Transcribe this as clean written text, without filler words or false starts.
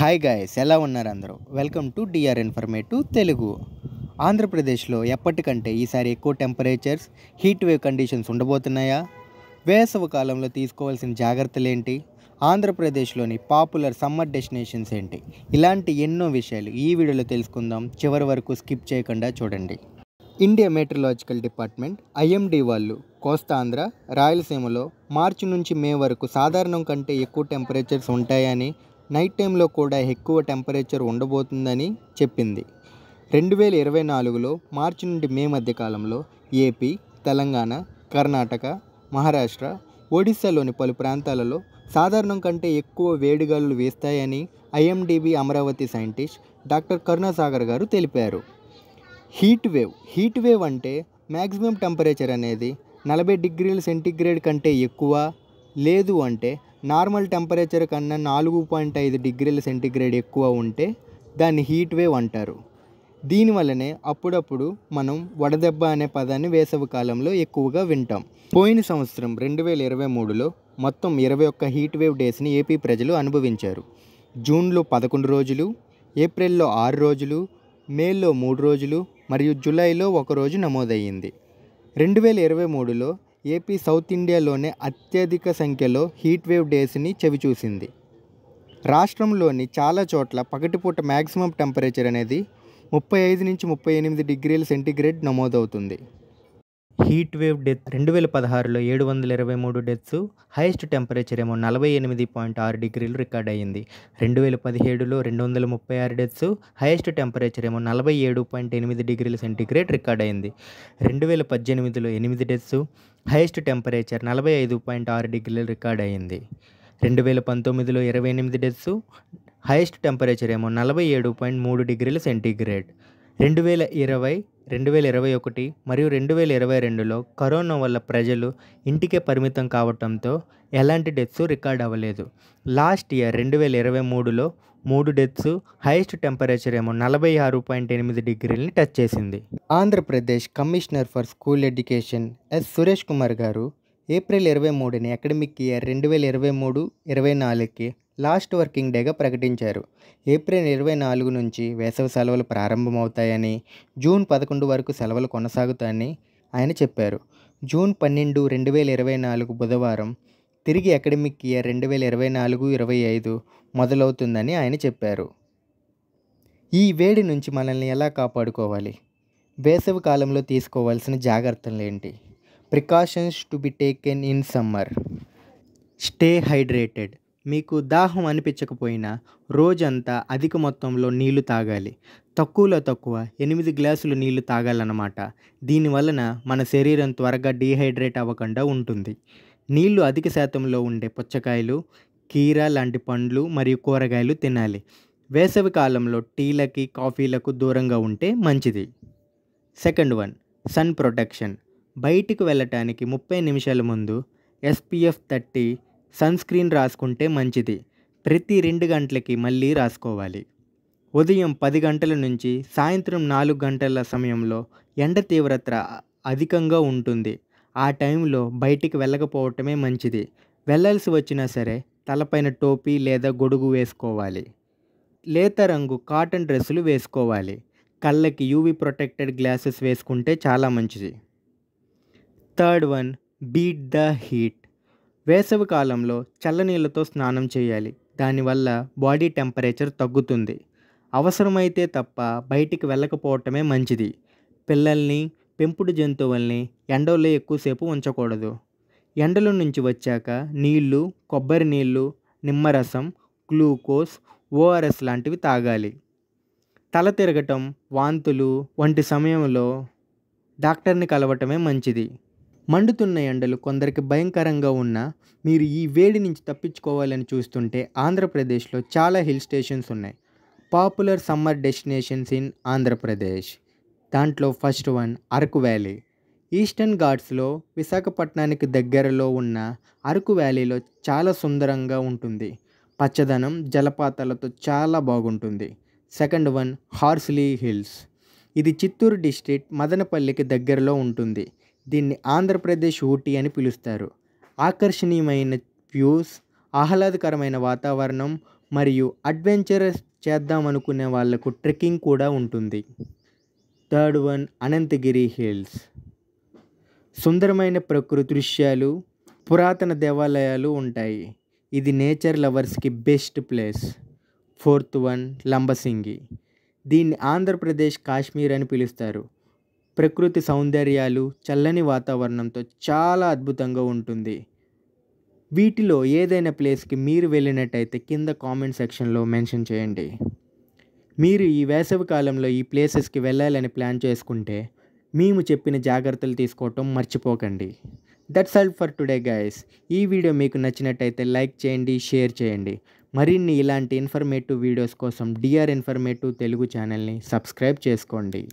Hi guys, ఎలా ఉన్నారు అందరూ? Welcome to DR informative Telugu. ఆంధ్రప్రదేశ్లో ఎప్పటికంటే ఈసారి ఎక్కువ టెంపరేచర్స్, హీట్ వేవ్ కండిషన్స్ ఉండబోతున్నాయా? వేసవి కాలంలో తీసుకోవాల్సిన జాగ్రత్తలు ఏంటి? ఆంధ్రప్రదేశ్లోని పాపులర్ సమ్మర్ డెస్టినేషన్స్ ఏంటి? ఇలాంటి ఎన్నో విషయాలు ఈ వీడియోలో తెలుసుకుందాం. చివరి వరకు స్కిప్ చేయకుండా చూడండి. ఇండియా మెట్రలాజికల్ డిపార్ట్మెంట్ ఐఎండీ వాళ్ళు కోస్తాంధ్ర, రాయలసీమలో మార్చి నుంచి మే వరకు సాధారణం కంటే ఎక్కువ టెంపరేచర్స్ ఉంటాయని, నైట్ టైంలో కూడా ఎక్కువ టెంపరేచర్ ఉండబోతుందని చెప్పింది. 2024లో మార్చి నుండి మే మధ్య కాలంలో ఏపీ, తెలంగాణ, కర్ణాటక, మహారాష్ట్ర, ఒడిశాలోని పలు ప్రాంతాలలో సాధారణం కంటే ఎక్కువ వేడిగాలులు వీస్తాయని IMDB Amaravati scientist doctor Karunasagar గారు తెలిపారు. హీట్ వేవ్ అంటే మ్యాక్సిమం టెంపరేచర్ అనేది 40 డిగ్రీల సెంటీగ్రేడ్ కంటే ఎక్కువ, లేదు అంటే నార్మల్ టెంపరేచర్ కన్నా 4.5 డిగ్రీల సెంటీగ్రేడ్ ఎక్కువ ఉంటే దాన్ని హీట్ వేవ్ అంటారు. దీనివల్లనే అప్పుడప్పుడు మనం వడదెబ్బ అనే పదాన్ని వేసవి కాలంలో ఎక్కువగా వింటాం. పోయిన సంవత్సరం 2023లో మొత్తం 21 హీట్ వేవ్ డేస్ని ఏపీ ప్రజలు అనుభవించారు. జూన్లో 11 రోజులు, ఏప్రిల్లో 6 రోజులు, మేలో 3 రోజులు మరియు జూలైలో 1 రోజు నమోదయ్యింది. 2023లో ఏపీ సౌత్ ఇండియాలోనే అత్యధిక సంఖ్యలో హీట్ వేవ్ డేస్ని చవిచూసింది. రాష్ట్రంలోని చాలా చోట్ల పగటిపూట మ్యాక్సిమం టెంపరేచర్ అనేది 35 నుంచి 38 డిగ్రీల సెంటీగ్రేడ్ నమోదవుతుంది. హీట్ వేవ్ డెత్ 2016లో 723 డెత్స్, హైయెస్ట్ టెంపరేచర్ ఏమో 48.6 డిగ్రీలు రికార్డ్ అయ్యింది. 2017లో 236 డెత్స్, హైయెస్ట్ టెంపరేచర్ ఏమో 47.8 డిగ్రీల సెంటీగ్రేడ్ రికార్డ్ అయింది. 2018లో 8 డెత్స్, హైయెస్ట్ టెంపరేచర్ 45.6 డిగ్రీలు రికార్డ్ అయ్యింది. 2019లో 28 డెత్స్, హైయెస్ట్ టెంపరేచర్ ఏమో 47.3 డిగ్రీల సెంటీగ్రేడ్. 2020, 2021 మరియు 2022లో కరోనా వల్ల ప్రజలు ఇంటికే పరిమితం కావడంతో ఎలాంటి డెత్స్ రికార్డ్ అవ్వలేదు. లాస్ట్ ఇయర్ 2023లో 3 డెత్స్, హైయెస్ట్ టెంపరేచర్ ఏమో 46.8 డిగ్రీలని టచ్ చేసింది. Andhra Pradesh commissioner for school education S Suresh Kumar గారు ఏప్రిల్ 23ని అకాడమిక్ ఇయర్ 2023-24కి లాస్ట్ వర్కింగ్ డేగా ప్రకటించారు. ఏప్రిల్ 24 నుంచి వేసవి సెలవులు ప్రారంభమవుతాయని, జూన్ 11 వరకు సెలవులు కొనసాగుతాయని ఆయన చెప్పారు. జూన్ 12, 2024 బుధవారం తిరిగి అకాడమిక్ ఇయర్ 2024-25 మొదలవుతుందని ఆయన చెప్పారు. ఈ వేడి నుంచి మనల్ని ఎలా కాపాడుకోవాలి? వేసవి కాలంలో తీసుకోవాల్సిన జాగ్రత్తలు ఏంటి? Precautions to be taken in summer. Stay hydrated. మీకు దాహం అనిపించకపోయినా రోజంతా అధిక మొత్తంలో నీళ్లు తాగాలి. తక్కువలో తక్కువ 8 గ్లాసులు నీళ్లు తాగాలన్నమాట. దీనివలన మన శరీరం త్వరగా డీహైడ్రేట్ అవ్వకుండా ఉంటుంది. నీళ్లు అధిక శాతంలో ఉండే పుచ్చకాయలు, కీర లాంటి పండ్లు మరియు కూరగాయలు తినాలి. వేసవి కాలంలో టీలకి, కాఫీలకు దూరంగా ఉంటే మంచిది. Second one, sun protection. బయటికి వెళ్ళటానికి 30 నిమిషాల ముందు SPF 30 సన్ స్క్రీన్ రాసుకుంటే మంచిది. ప్రతి 2 గంటలకి మళ్ళీ రాసుకోవాలి. ఉదయం 10 గంటల నుంచి సాయంత్రం 4 గంటల సమయంలో ఎండ తీవ్రత అధికంగా ఉంటుంది. ఆ టైంలో బయటికి వెళ్ళకపోవటమే మంచిది. వెళ్ళాల్సి వచ్చినా సరే తలపైన టోపీ లేదా గొడుగు వేసుకోవాలి. లేత రంగు కాటన్ డ్రెస్సులు వేసుకోవాలి. కళ్ళకి UV ప్రొటెక్టెడ్ గ్లాసెస్ వేసుకుంటే చాలా మంచిది. Third one, beat the heat. వేసవి కాలంలో చల్లనీళ్ళతో స్నానం చేయాలి. దానివల్ల బాడీ టెంపరేచర్ తగ్గుతుంది. అవసరమైతే తప్ప బయటికి వెళ్ళకపోవటమే మంచిది. పిల్లల్ని, పెంపుడు జంతువుల్ని ఎండలో ఎక్కువసేపు ఉంచకూడదు. ఎండల నుంచి వచ్చాక నీళ్లు, కొబ్బరి నీళ్లు, నిమ్మరసం, గ్లూకోజ్, ORS లాంటివి తాగాలి. తల తిరగటం, వాంతులు వంటి సమయంలో డాక్టర్ని కలవటమే మంచిది. మండుతున్న ఎండలు కొందరికి భయంకరంగా ఉన్నా మీరు ఈ వేడి నుంచి తప్పించుకోవాలని చూస్తుంటే ఆంధ్రప్రదేశ్లో చాలా హిల్ స్టేషన్స్ ఉన్నాయి. Popular summer destinations in Andhra Pradesh. దాంట్లో first one Araku valley. Eastern ఘాట్స్లో విశాఖపట్నానికి దగ్గరలో ఉన్న అరకు వ్యాలీలో చాలా సుందరంగా ఉంటుంది. పచ్చదనం, జలపాతాలతో చాలా బాగుంటుంది. Second one Horsley hills. ఇది చిత్తూరు డిస్ట్రిక్ట్ మదనపల్లికి దగ్గరలో ఉంటుంది. దీన్ని ఆంధ్రప్రదేశ్ ఊటీ అని పిలుస్తారు. ఆకర్షణీయమైన వ్యూస్, ఆహ్లాదకరమైన వాతావరణం, మరియు అడ్వెంచరస్ చేద్దాం అనుకునే వాళ్ళకు ట్రెక్కింగ్ కూడా ఉంటుంది. Third one Ananthagiri hills. సుందరమైన ప్రకృతి దృశ్యాలు, పురాతన దేవాలయాలు ఉంటాయి. ఇది నేచర్ లవర్స్కి best place. Fourth one Lambasingi. దీన్ని ఆంధ్రప్రదేశ్ కాశ్మీర్ అని పిలుస్తారు. ప్రకృతి సౌందర్యాలు, చల్లని వాతావరణంతో చాలా అద్భుతంగా ఉంటుంది. వీటిలో ఏదైనా ప్లేస్కి మీరు వెళ్ళినట్టయితే కింద కామెంట్ సెక్షన్లో మెన్షన్ చేయండి. మీరు ఈ వేసవి కాలంలో ఈ ప్లేసెస్కి వెళ్ళాలని ప్లాన్ చేసుకుంటే మేము చెప్పిన జాగ్రత్తలు తీసుకోవటం మర్చిపోకండి. That's all for today guys. ఈ వీడియో మీకు నచ్చినట్టయితే లైక్ చేయండి, షేర్ చేయండి. మరిన్ని ఇలాంటి ఇన్ఫర్మేటివ్ వీడియోస్ కోసం డిఆర్ ఇన్ఫర్మేటివ్ తెలుగు ఛానల్ని సబ్స్క్రైబ్ చేసుకోండి.